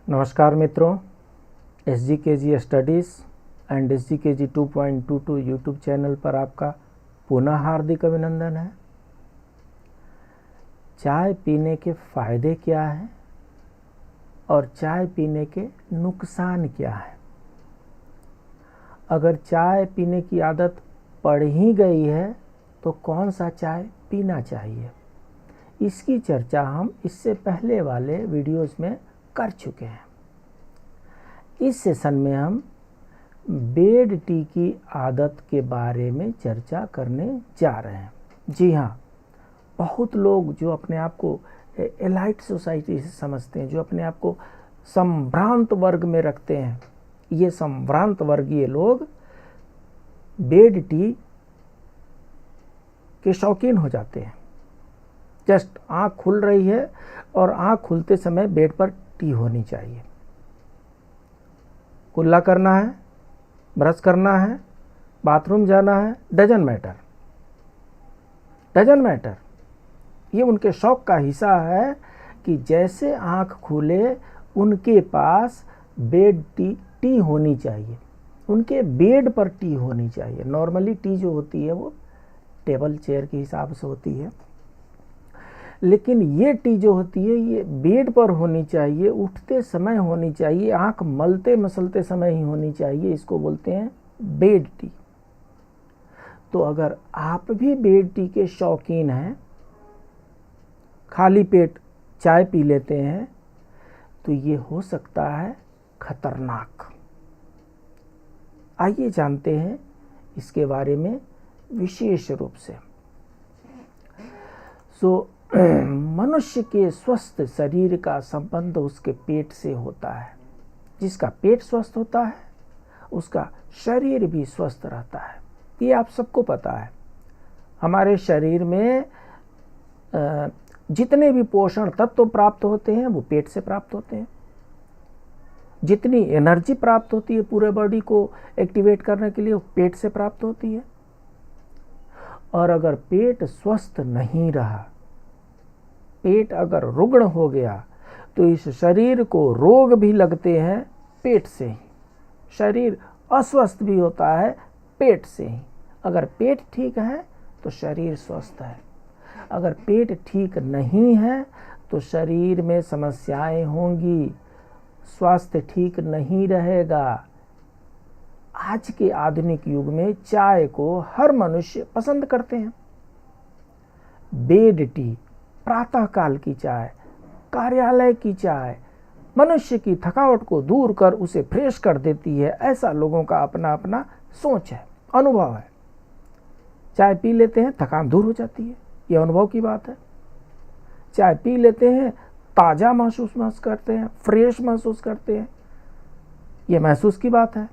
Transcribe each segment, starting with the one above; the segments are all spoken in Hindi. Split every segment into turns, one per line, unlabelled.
नमस्कार मित्रों, SGKG studies and SGKG 2.22 YouTube channel पर आपका पुनः हार्दिक अभिनंदन है। चाय पीने के फ़ायदे क्या हैं और चाय पीने के नुकसान क्या हैं। अगर चाय पीने की आदत पड़ ही गई है तो कौन सा चाय पीना चाहिए, इसकी चर्चा हम इससे पहले वाले वीडियोस में कर चुके हैं। इस सेशन में हम बेड टी की आदत के बारे में चर्चा करने जा रहे हैं। जी हाँ, बहुत लोग जो अपने आप को एलाइट सोसाइटी से समझते हैं, जो अपने आप को संभ्रांत वर्ग में रखते हैं, ये संभ्रांत वर्गीय लोग बेड टी के शौकीन हो जाते हैं। जस्ट आँख खुल रही है और आँख खुलते समय बेड पर टी होनी चाहिए। कुल्ला करना है, ब्रश करना है, बाथरूम जाना है, डजन मैटर। ये उनके शौक का हिस्सा है कि जैसे आँख खुले उनके पास बेड टी होनी चाहिए, उनके बेड पर टी होनी चाहिए। नॉर्मली टी जो होती है वो टेबल चेयर के हिसाब से होती है, लेकिन ये टी जो होती है ये बेड पर होनी चाहिए, उठते समय होनी चाहिए, आँख मलते मसलते समय ही होनी चाहिए। इसको बोलते हैं बेड टी। तो अगर आप भी बेड टी के शौकीन हैं, खाली पेट चाय पी लेते हैं, तो ये हो सकता है खतरनाक। आइए जानते हैं इसके बारे में विशेष रूप से। मनुष्य के स्वस्थ शरीर का संबंध उसके पेट से होता है। जिसका पेट स्वस्थ होता है उसका शरीर भी स्वस्थ रहता है। ये आप सबको पता है। हमारे शरीर में जितने भी पोषण तत्व प्राप्त होते हैं वो पेट से प्राप्त होते हैं। जितनी एनर्जी प्राप्त होती है पूरे बॉडी को एक्टिवेट करने के लिए वो पेट से प्राप्त होती है। और अगर पेट स्वस्थ नहीं रहा, पेट अगर रुग्ण हो गया, तो इस शरीर को रोग भी लगते हैं पेट से ही। शरीर अस्वस्थ भी होता है पेट से ही। अगर पेट ठीक है तो शरीर स्वस्थ है, अगर पेट ठीक नहीं है तो शरीर में समस्याएं होंगी, स्वास्थ्य ठीक नहीं रहेगा। आज के आधुनिक युग में चाय को हर मनुष्य पसंद करते हैं। बेड टी, प्रातःकाल की चाय, कार्यालय की चाय मनुष्य की थकावट को दूर कर उसे फ्रेश कर देती है। ऐसा लोगों का अपना अपना सोच है, अनुभव है। चाय पी लेते हैं, थकान दूर हो जाती है, ये अनुभव की बात है। चाय पी लेते हैं, ताज़ा महसूस करते हैं, फ्रेश महसूस करते हैं, ये महसूस की बात है।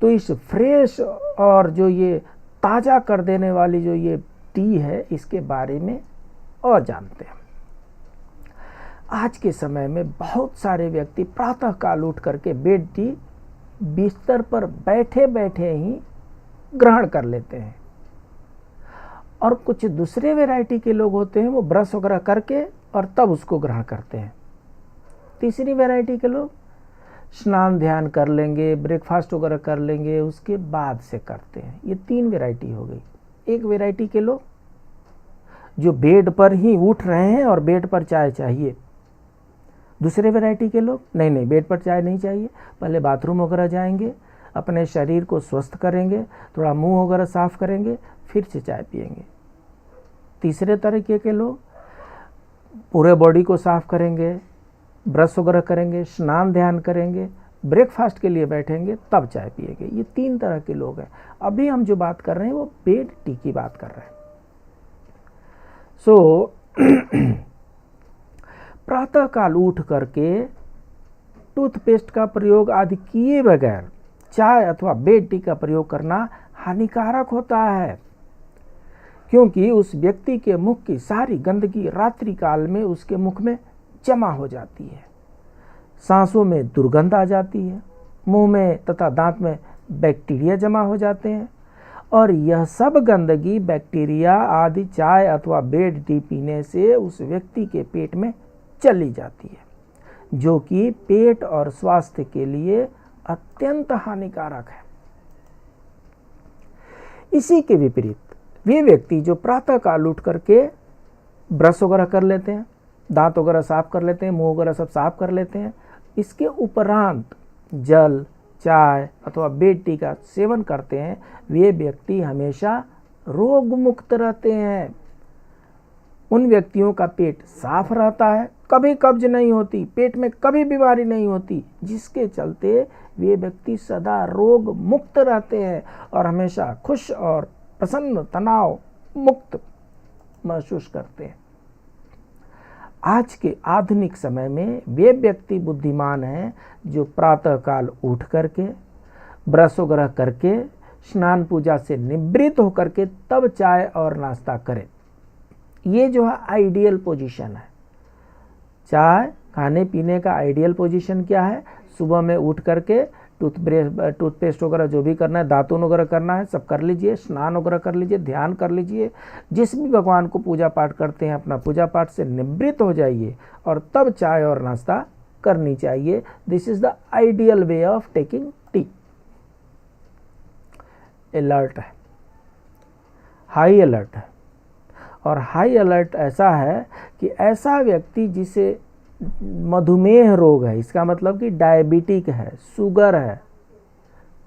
तो इस फ्रेश और जो ये ताज़ा कर देने वाली जो ये टी है, इसके बारे में और जानते हैं। आज के समय में बहुत सारे व्यक्ति प्रातःकाल उठ करके बेड टी बिस्तर पर बैठे बैठे ही ग्रहण कर लेते हैं। और कुछ दूसरे वैरायटी के लोग होते हैं, वो ब्रश वगैरह करके और तब उसको ग्रहण करते हैं। तीसरी वैरायटी के लोग स्नान ध्यान कर लेंगे, ब्रेकफास्ट वगैरह कर लेंगे, उसके बाद से करते हैं। ये 3 वैरायटी हो गई। एक वैरायटी के लोग जो बेड पर ही उठ रहे हैं और बेड पर चाय चाहिए। दूसरे वैरायटी के लोग नहीं, बेड पर चाय नहीं चाहिए, पहले बाथरूम वगैरह जाएंगे, अपने शरीर को स्वस्थ करेंगे, थोड़ा मुंह वगैरह साफ करेंगे, फिर से चाय पिएंगे। तीसरे तरीके के लोग पूरे बॉडी को साफ करेंगे, ब्रश वगैरह करेंगे, स्नान ध्यान करेंगे, ब्रेकफास्ट के लिए बैठेंगे, तब चाय पिएंगे। ये 3 तरह के लोग हैं। अभी हम जो बात कर रहे हैं वो बेड टी की बात कर रहे हैं। प्रातःकाल उठ करके टूथपेस्ट का प्रयोग आदि किए बगैर चाय अथवा बेड टी का प्रयोग करना हानिकारक होता है, क्योंकि उस व्यक्ति के मुख की सारी गंदगी रात्रि काल में उसके मुख में जमा हो जाती है। सांसों में दुर्गंध आ जाती है, मुंह में तथा दांत में बैक्टीरिया जमा हो जाते हैं, और यह सब गंदगी बैक्टीरिया आदि चाय अथवा बेड टी पीने से उस व्यक्ति के पेट में चली जाती है, जो कि पेट और स्वास्थ्य के लिए अत्यंत हानिकारक है। इसी के विपरीत वे व्यक्ति जो प्रातः काल उठ करके ब्रश वगैरह कर लेते हैं, दांत वगैरह साफ कर लेते हैं, मुंह वगैरह सब साफ कर लेते हैं, इसके उपरांत जल, चाय अथवा बेड टी का सेवन करते हैं, वे व्यक्ति हमेशा रोग मुक्त रहते हैं। उन व्यक्तियों का पेट साफ रहता है, कभी कब्ज नहीं होती, पेट में कभी बीमारी नहीं होती, जिसके चलते वे व्यक्ति सदा रोग मुक्त रहते हैं और हमेशा खुश और प्रसन्न, तनाव मुक्त महसूस करते हैं। आज के आधुनिक समय में वे व्यक्ति बुद्धिमान हैं जो प्रातः काल उठ करके ब्रश वगैरह करके स्नान पूजा से निवृत्त होकर के तब चाय और नाश्ता करें। ये जो है आइडियल पोजीशन है। चाय खाने पीने का आइडियल पोजीशन क्या है? सुबह में उठ करके टूथपेस्ट वगैरह जो भी करना है, दातुन वगैरह करना है, सब कर लीजिए, स्नान वगैरह कर लीजिए, ध्यान कर लीजिए, जिस भी भगवान को पूजा पाठ करते हैं अपना पूजा पाठ से निवृत्त हो जाइए और तब चाय और नाश्ता करनी चाहिए। This is the ideal way of taking tea. Alert है, हाई अलर्ट है, और हाई अलर्ट ऐसा है कि ऐसा व्यक्ति जिसे मधुमेह रोग है, इसका मतलब कि डायबिटिक है, शुगर है,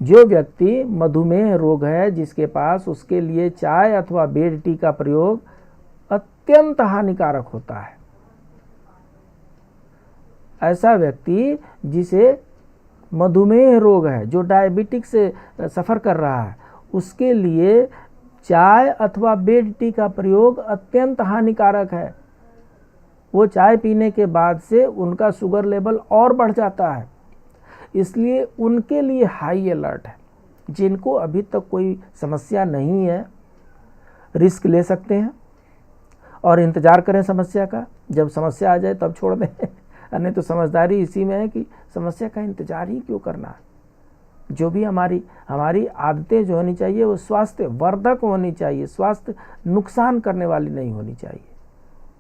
जो व्यक्ति मधुमेह रोग है जिसके पास, उसके लिए चाय अथवा बेड टी का प्रयोग अत्यंत हानिकारक होता है। ऐसा व्यक्ति जिसे मधुमेह रोग है, जो डायबिटिक से सफ़र कर रहा है, उसके लिए चाय अथवा बेड टी का प्रयोग अत्यंत हानिकारक है। वो चाय पीने के बाद से उनका शुगर लेवल और बढ़ जाता है, इसलिए उनके लिए हाई अलर्ट है। जिनको अभी तक कोई समस्या नहीं है, रिस्क ले सकते हैं और इंतज़ार करें समस्या का, जब समस्या आ जाए तब छोड़ दें। नहीं तो समझदारी इसी में है कि समस्या का इंतज़ार ही क्यों करना है। जो भी हमारी आदतें जो होनी चाहिए वो स्वास्थ्य वर्धक होनी चाहिए, स्वास्थ्य नुकसान करने वाली नहीं होनी चाहिए।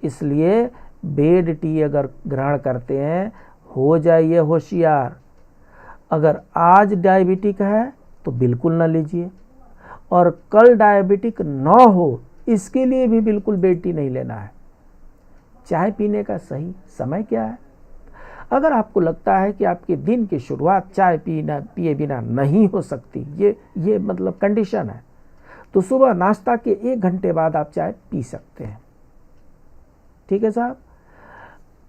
इसलिए बेड टी अगर ग्रहण करते हैं, हो जाइए होशियार। अगर आज डायबिटिक है तो बिल्कुल ना लीजिए, और कल डायबिटिक ना हो इसके लिए भी बिल्कुल बेड टी नहीं लेना है। चाय पीने का सही समय क्या है? अगर आपको लगता है कि आपके दिन की शुरुआत चाय पिए बिना नहीं हो सकती, ये मतलब कंडीशन है, तो सुबह नाश्ता के 1 घंटे बाद आप चाय पी सकते हैं। ठीक है साहब?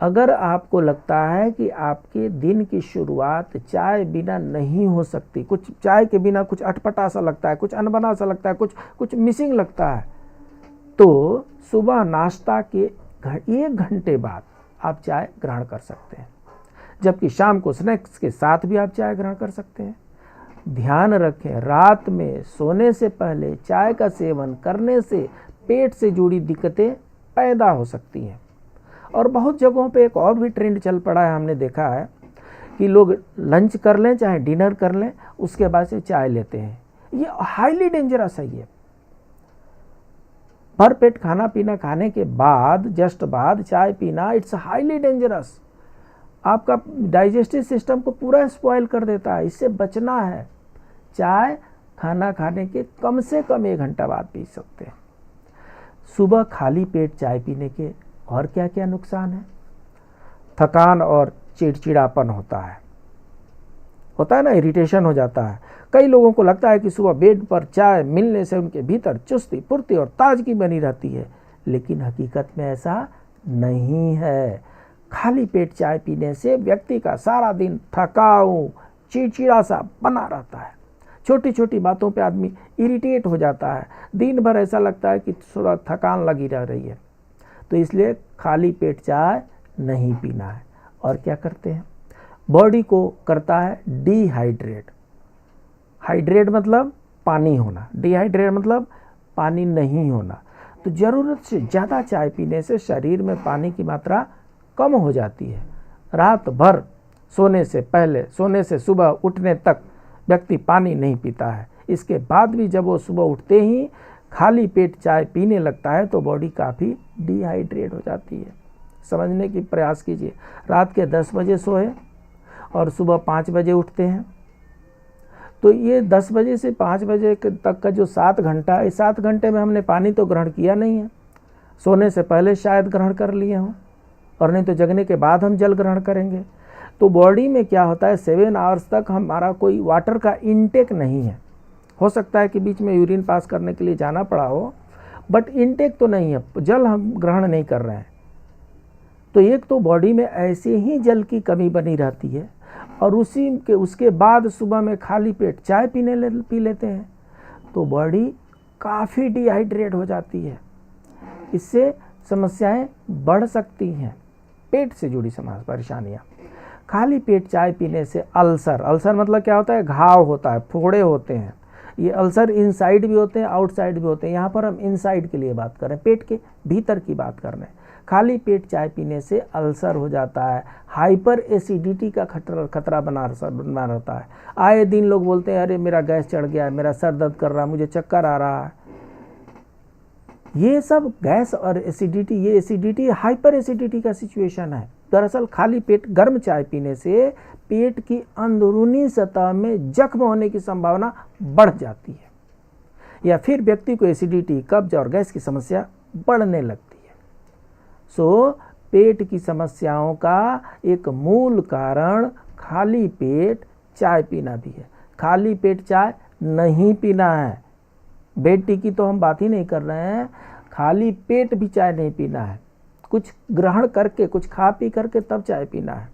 अगर आपको लगता है कि आपके दिन की शुरुआत चाय बिना नहीं हो सकती, कुछ चाय के बिना कुछ अटपटा सा लगता है, कुछ अनबना सा लगता है, कुछ मिसिंग लगता है, तो सुबह नाश्ता के 1 घंटे बाद आप चाय ग्रहण कर सकते हैं। जबकि शाम को स्नैक्स के साथ भी आप चाय ग्रहण कर सकते हैं। ध्यान रखें, रात में सोने से पहले चाय का सेवन करने से पेट से जुड़ी दिक्कतें पैदा हो सकती हैं। और बहुत जगहों पे एक और भी ट्रेंड चल पड़ा है, हमने देखा है कि लोग लंच कर लें चाहे डिनर कर लें, उसके बाद से चाय लेते हैं। ये हाईली डेंजरस है। ये भर पेट खाना पीना खाने के बाद, जस्ट बाद चाय पीना, इट्स हाईली डेंजरस। आपका डाइजेस्टिव सिस्टम को पूरा स्पॉइल कर देता है। इससे बचना है। चाय खाना खाने के कम से कम 1 घंटा बाद पी सकते हैं। सुबह खाली पेट चाय पीने के और क्या क्या नुकसान है? थकान और चिड़चिड़ापन होता है ना, इरिटेशन हो जाता है। कई लोगों को लगता है कि सुबह बेड पर चाय मिलने से उनके भीतर चुस्ती, फुर्ती और ताजगी बनी रहती है, लेकिन हकीकत में ऐसा नहीं है। खाली पेट चाय पीने से व्यक्ति का सारा दिन थकाऊ, चिड़चिड़ा सा बना रहता है। छोटी छोटी बातों पे आदमी इरिटेट हो जाता है। दिन भर ऐसा लगता है कि थोड़ा थकान लगी रह रही है। तो इसलिए खाली पेट चाय नहीं पीना है। और क्या करते हैं? बॉडी को करता है डिहाइड्रेट। हाइड्रेट मतलब पानी होना, डिहाइड्रेट मतलब पानी नहीं होना। तो ज़रूरत से ज़्यादा चाय पीने से शरीर में पानी की मात्रा कम हो जाती है। रात भर सोने से पहले, सोने से सुबह उठने तक व्यक्ति पानी नहीं पीता है। इसके बाद भी जब वो सुबह उठते ही खाली पेट चाय पीने लगता है तो बॉडी काफ़ी डिहाइड्रेट हो जाती है। समझने की प्रयास कीजिए। रात के 10 बजे सोए और सुबह 5 बजे उठते हैं, तो ये 10 बजे से 5 बजे तक का जो 7 घंटा है, इस 7 घंटे में हमने पानी तो ग्रहण किया नहीं है। सोने से पहले शायद ग्रहण कर लिए हों, और नहीं तो जगने के बाद हम जल ग्रहण करेंगे। तो बॉडी में क्या होता है, 7 आवर्स तक हमारा कोई वाटर का इनटेक नहीं है। हो सकता है कि बीच में यूरिन पास करने के लिए जाना पड़ा हो, बट इनटेक तो नहीं है, जल हम ग्रहण नहीं कर रहे हैं। तो एक तो बॉडी में ऐसे ही जल की कमी बनी रहती है, और उसके बाद सुबह में खाली पेट चाय पी लेते हैं, तो बॉडी काफ़ी डिहाइड्रेट हो जाती है। इससे समस्याएं बढ़ सकती हैं, पेट से जुड़ी परेशानियां। खाली पेट चाय पीने से अल्सर मतलब क्या होता है, घाव होता है, फोड़े होते हैं। ये अल्सर इनसाइड भी होते हैं, आउटसाइड भी होते हैं। यहाँ पर हम इनसाइड के लिए बात कर रहे हैं, पेट के भीतर की बात कर रहे हैं। खाली पेट चाय पीने से अल्सर हो जाता है, हाइपर एसिडिटी का खतरा बना रहता है। आए दिन लोग बोलते हैं, अरे मेरा गैस चढ़ गया है, मेरा सर दर्द कर रहा है, मुझे चक्कर आ रहा है। ये सब गैस और एसिडिटी, ये एसिडिटी हाइपर एसिडिटी का सिचुएशन है। दरअसल खाली पेट गर्म चाय पीने से पेट की अंदरूनी सतह में जख्म होने की संभावना बढ़ जाती है, या फिर व्यक्ति को एसिडिटी, कब्ज और गैस की समस्या बढ़ने लगती है। सो पेट की समस्याओं का एक मूल कारण खाली पेट चाय पीना भी है। खाली पेट चाय नहीं पीना है, बेड टी की तो हम बात ही नहीं कर रहे हैं, खाली पेट भी चाय नहीं पीना है। कुछ ग्रहण करके, कुछ खा पी करके तब चाय पीना है।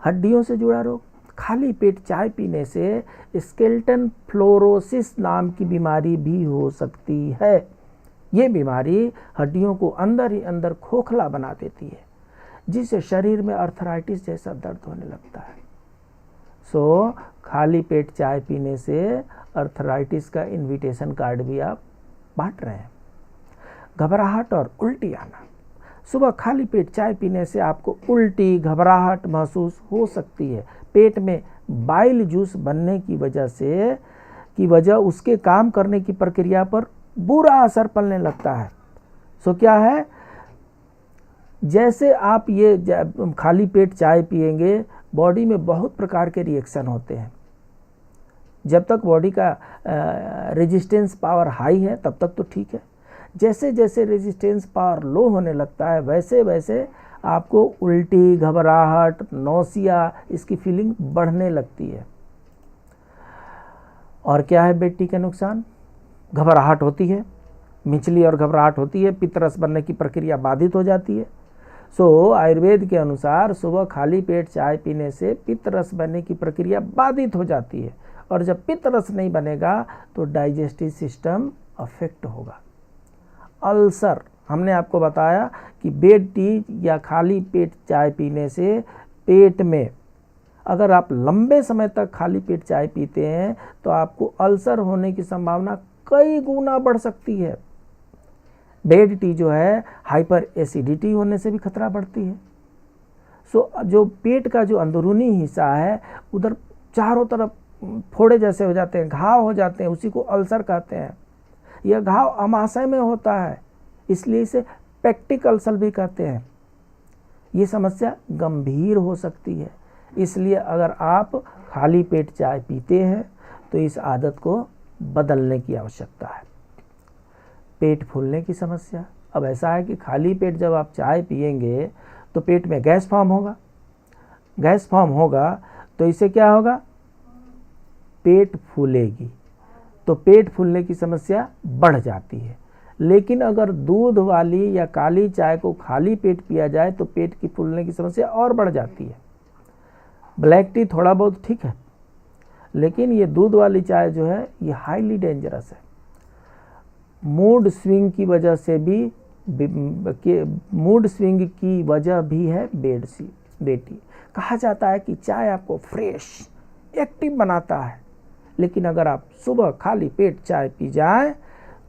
हड्डियों से जुड़ा रोग, खाली पेट चाय पीने से स्केलेटन फ्लोरोसिस नाम की बीमारी भी हो सकती है। ये बीमारी हड्डियों को अंदर ही अंदर खोखला बना देती है, जिससे शरीर में अर्थराइटिस जैसा दर्द होने लगता है। सो खाली पेट चाय पीने से अर्थराइटिस का इनविटेशन कार्ड भी आप बांट रहे हैं। घबराहट और उल्टी आना, सुबह खाली पेट चाय पीने से आपको उल्टी, घबराहट महसूस हो सकती है। पेट में बाइल जूस बनने की वजह उसके काम करने की प्रक्रिया पर बुरा असर पड़ने लगता है। सो क्या है, जैसे आप ये खाली पेट चाय पिएंगे, बॉडी में बहुत प्रकार के रिएक्शन होते हैं। जब तक बॉडी का रेजिस्टेंस पावर हाई है तब तक तो ठीक है। जैसे जैसे रेजिस्टेंस पावर लो होने लगता है, वैसे वैसे आपको उल्टी, घबराहट, नौसिया, इसकी फीलिंग बढ़ने लगती है। और क्या है बेड टी का नुकसान? घबराहट होती है, मिचली और घबराहट होती है, पित्तरस बनने की प्रक्रिया बाधित हो जाती है। सो आयुर्वेद के अनुसार सुबह खाली पेट चाय पीने से पित्तरस बनने की प्रक्रिया बाधित हो जाती है, और जब पित्तरस नहीं बनेगा तो डाइजेस्टिव सिस्टम अफेक्ट होगा। अल्सर, हमने आपको बताया कि बेड टी या खाली पेट चाय पीने से पेट में, अगर आप लंबे समय तक खाली पेट चाय पीते हैं तो आपको अल्सर होने की संभावना कई गुना बढ़ सकती है। बेड टी जो है, हाइपर एसिडिटी होने से भी खतरा बढ़ती है। सो जो पेट का जो अंदरूनी हिस्सा है, उधर चारों तरफ फोड़े जैसे हो जाते हैं, घाव हो जाते हैं, उसी को अल्सर कहते हैं। यह घाव अमाशय में होता है, इसलिए इसे पेक्टिक अल्सर भी कहते हैं। ये समस्या गंभीर हो सकती है, इसलिए अगर आप खाली पेट चाय पीते हैं तो इस आदत को बदलने की आवश्यकता है। पेट फूलने की समस्या, अब ऐसा है कि खाली पेट जब आप चाय पिएंगे तो पेट में गैस फॉर्म होगा। गैस फॉर्म होगा तो इससे क्या होगा, पेट फूलेगी, तो पेट फूलने की समस्या बढ़ जाती है। लेकिन अगर दूध वाली या काली चाय को खाली पेट पिया जाए तो पेट की फूलने की समस्या और बढ़ जाती है। ब्लैक टी थोड़ा बहुत ठीक है, लेकिन ये दूध वाली चाय जो है ये हाईली डेंजरस है। मूड स्विंग की वजह से भी, मूड स्विंग की वजह भी है बेड टी। कहा जाता है कि चाय आपको फ्रेश, एक्टिव बनाता है, लेकिन अगर आप सुबह खाली पेट चाय पी जाएं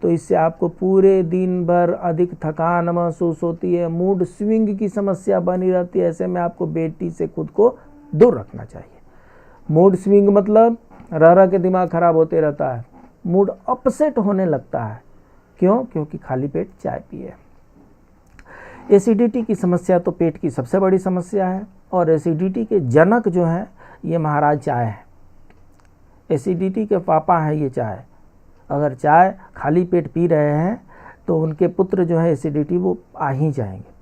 तो इससे आपको पूरे दिन भर अधिक थकान महसूस होती है, मूड स्विंग की समस्या बनी रहती है। ऐसे में आपको बेड टी से खुद को दूर रखना चाहिए। मूड स्विंग मतलब रह रह के दिमाग खराब होते रहता है, मूड अपसेट होने लगता है। क्यों? क्योंकि खाली पेट चाय पिए। एसिडिटी की समस्या तो पेट की सबसे बड़ी समस्या है, और एसिडिटी के जनक जो हैं ये महाराज चाय है। एसिडिटी के पापा है ये चाय। अगर चाय खाली पेट पी रहे हैं तो उनके पुत्र जो है एसिडिटी वो आ ही जाएंगे।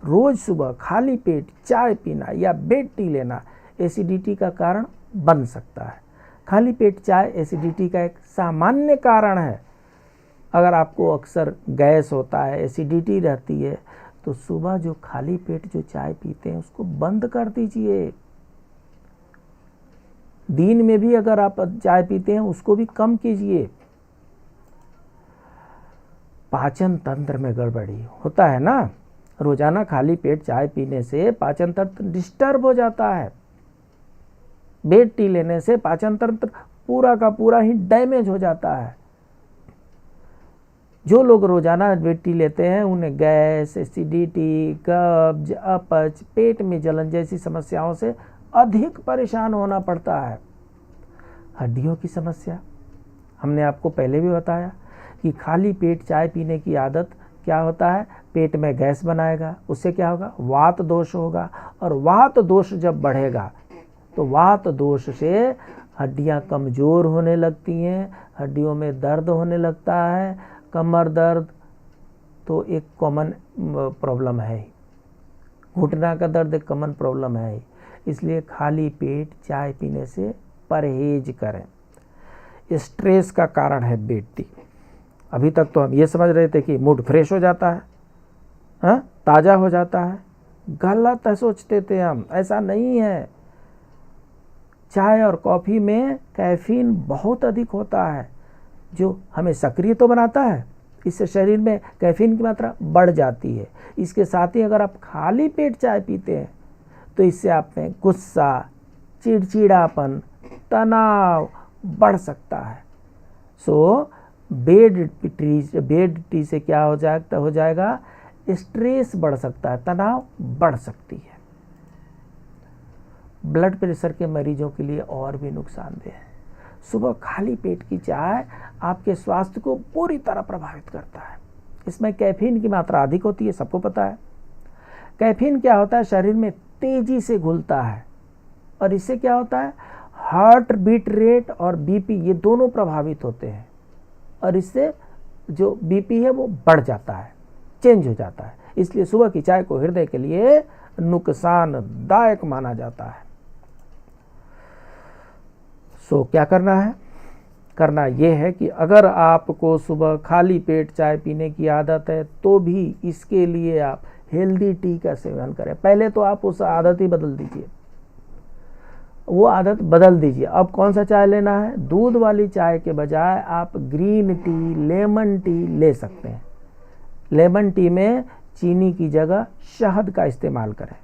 रोज़ सुबह खाली पेट चाय पीना या बेड टी लेना एसिडिटी का कारण बन सकता है। खाली पेट चाय एसिडिटी का एक सामान्य कारण है। अगर आपको अक्सर गैस होता है, एसिडिटी रहती है, तो सुबह जो खाली पेट जो चाय पीते हैं उसको बंद कर दीजिए। दिन में भी अगर आप चाय पीते हैं उसको भी कम कीजिए। पाचन तंत्र में गड़बड़ी होता है ना, रोजाना खाली पेट चाय पीने से पाचन तंत्र डिस्टर्ब हो जाता है। बेड टी लेने से पाचन तंत्र पूरा का पूरा ही डैमेज हो जाता है। जो लोग रोजाना बेड टी लेते हैं उन्हें गैस, एसिडिटी, कब्ज, अपच, पेट में जलन जैसी समस्याओं से अधिक परेशान होना पड़ता है। हड्डियों की समस्या, हमने आपको पहले भी बताया कि खाली पेट चाय पीने की आदत क्या होता है, पेट में गैस बनाएगा। उससे क्या होगा, वात दोष होगा, और वात दोष जब बढ़ेगा तो वात दोष से हड्डियां कमज़ोर होने लगती हैं, हड्डियों में दर्द होने लगता है। कमर दर्द तो एक कॉमन प्रॉब्लम है ही, घुटना का दर्द एक कॉमन प्रॉब्लम है ही। इसलिए खाली पेट चाय पीने से परहेज करें। स्ट्रेस का कारण है बेड टी। अभी तक तो हम ये समझ रहे थे कि मूड फ्रेश हो जाता है, हाँ, ताज़ा हो जाता है। गलत है सोचते थे हम, ऐसा नहीं है। चाय और कॉफ़ी में कैफीन बहुत अधिक होता है जो हमें सक्रिय तो बनाता है, इससे शरीर में कैफीन की मात्रा बढ़ जाती है। इसके साथ ही अगर आप खाली पेट चाय पीते हैं तो इससे आप में गुस्सा, चिड़चिड़ापन, तनाव बढ़ सकता है। सो बेड टी से क्या हो जाएगा, स्ट्रेस बढ़ सकता है, तनाव बढ़ सकती है। ब्लड प्रेशर के मरीजों के लिए और भी नुकसानदेह है। सुबह खाली पेट की चाय आपके स्वास्थ्य को पूरी तरह प्रभावित करता है। इसमें कैफीन की मात्रा अधिक होती है, सबको पता है। कैफीन क्या होता है, शरीर में तेजी से घुलता है, और इससे क्या होता है, हार्ट बीट रेट और बीपी ये दोनों प्रभावित होते हैं, और इससे जो बीपी है वो बढ़ जाता है, चेंज हो जाता है। इसलिए सुबह की चाय को हृदय के लिए नुकसानदायक माना जाता है। सो क्या करना है, करना यह है कि अगर आपको सुबह खाली पेट चाय पीने की आदत है तो भी इसके लिए आप हेल्दी टी का सेवन करें। पहले तो आप उस आदत ही बदल दीजिए, वो आदत बदल दीजिए। अब कौन सा चाय लेना है, दूध वाली चाय के बजाय आप ग्रीन टी, लेमन टी ले सकते हैं। लेमन टी में चीनी की जगह शहद का इस्तेमाल करें।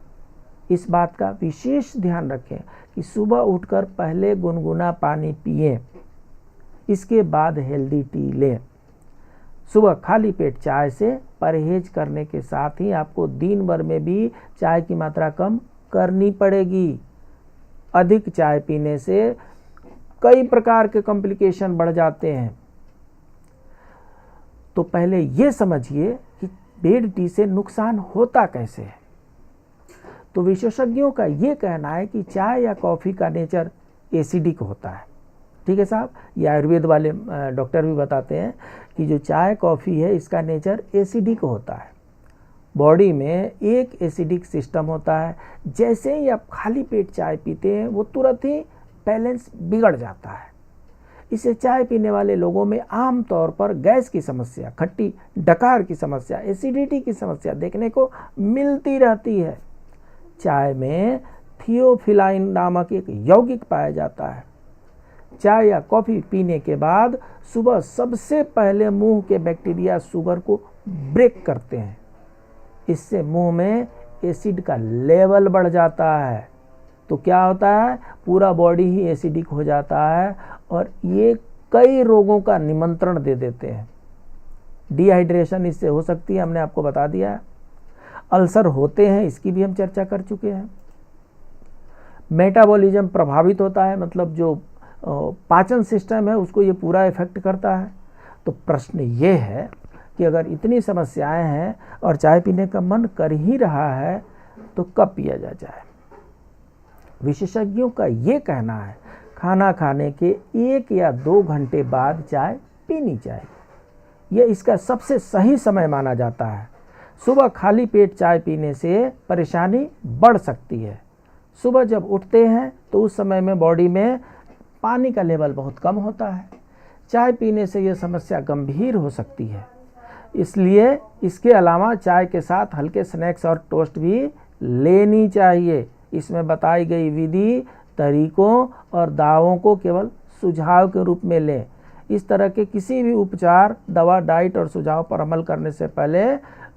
इस बात का विशेष ध्यान रखें कि सुबह उठकर पहले गुनगुना पानी पिएं, इसके बाद हेल्दी टी लें। सुबह खाली पेट चाय से परहेज करने के साथ ही आपको दिन भर में भी चाय की मात्रा कम करनी पड़ेगी। अधिक चाय पीने से कई प्रकार के कॉम्प्लिकेशन बढ़ जाते हैं। तो पहले ये समझिए कि बेड टी से नुकसान होता कैसे है। तो विशेषज्ञों का ये कहना है कि चाय या कॉफ़ी का नेचर एसिडिक होता है। ठीक है साहब, ये आयुर्वेद वाले डॉक्टर भी बताते हैं कि जो चाय कॉफ़ी है इसका नेचर एसिडिक होता है। बॉडी में एक एसिडिक सिस्टम होता है। जैसे ही आप खाली पेट चाय पीते हैं वो तुरंत ही बैलेंस बिगड़ जाता है। इससे चाय पीने वाले लोगों में आम तौर पर गैस की समस्या, खट्टी डकार की समस्या, एसिडिटी की समस्या देखने को मिलती रहती है। चाय में थियोफिलाइन नामक एक यौगिक पाया जाता है। चाय या कॉफ़ी पीने के बाद सुबह सबसे पहले मुंह के बैक्टीरिया शुगर को ब्रेक करते हैं। इससे मुंह में एसिड का लेवल बढ़ जाता है। तो क्या होता है, पूरा बॉडी ही एसिडिक हो जाता है और ये कई रोगों का निमंत्रण दे देते हैं। डिहाइड्रेशन इससे हो सकती है, हमने आपको बता दिया है। अल्सर होते हैं, इसकी भी हम चर्चा कर चुके हैं। मेटाबॉलिज्म प्रभावित होता है, मतलब जो पाचन सिस्टम है उसको ये पूरा इफेक्ट करता है। तो प्रश्न ये है कि अगर इतनी समस्याएं हैं और चाय पीने का मन कर ही रहा है तो कब पिया जा चाय। विशेषज्ञों का ये कहना है खाना खाने के 1 या 2 घंटे बाद चाय पीनी चाहिए। यह इसका सबसे सही समय माना जाता है। सुबह खाली पेट चाय पीने से परेशानी बढ़ सकती है। सुबह जब उठते हैं तो उस समय में बॉडी में पानी का लेवल बहुत कम होता है। चाय पीने से यह समस्या गंभीर हो सकती है। इसलिए इसके अलावा चाय के साथ हल्के स्नैक्स और टोस्ट भी लेनी चाहिए। इसमें बताई गई विधि, तरीकों और दावों को केवल सुझाव के रूप में लें। इस तरह के किसी भी उपचार, दवा, डाइट और सुझाव पर अमल करने से पहले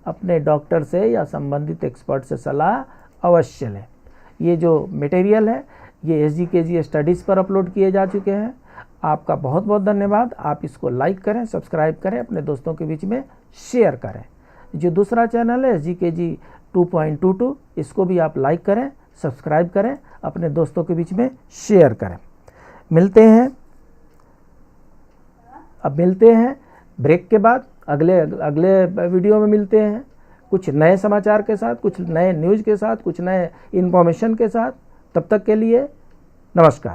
अपने डॉक्टर से या संबंधित एक्सपर्ट से सलाह अवश्य लें। ये जो मटेरियल है ये SGKG स्टडीज़ पर अपलोड किए जा चुके हैं। आपका बहुत बहुत धन्यवाद। आप इसको लाइक करें, सब्सक्राइब करें, अपने दोस्तों के बीच में शेयर करें। जो दूसरा चैनल है SGKG 2.22, इसको भी आप लाइक करें, सब्सक्राइब करें, अपने दोस्तों के बीच में शेयर करें। मिलते हैं ब्रेक के बाद, अगले वीडियो में मिलते हैं कुछ नए समाचार के साथ, कुछ नए न्यूज़ के साथ, कुछ नए इन्फॉर्मेशन के साथ। तब तक के लिए नमस्कार।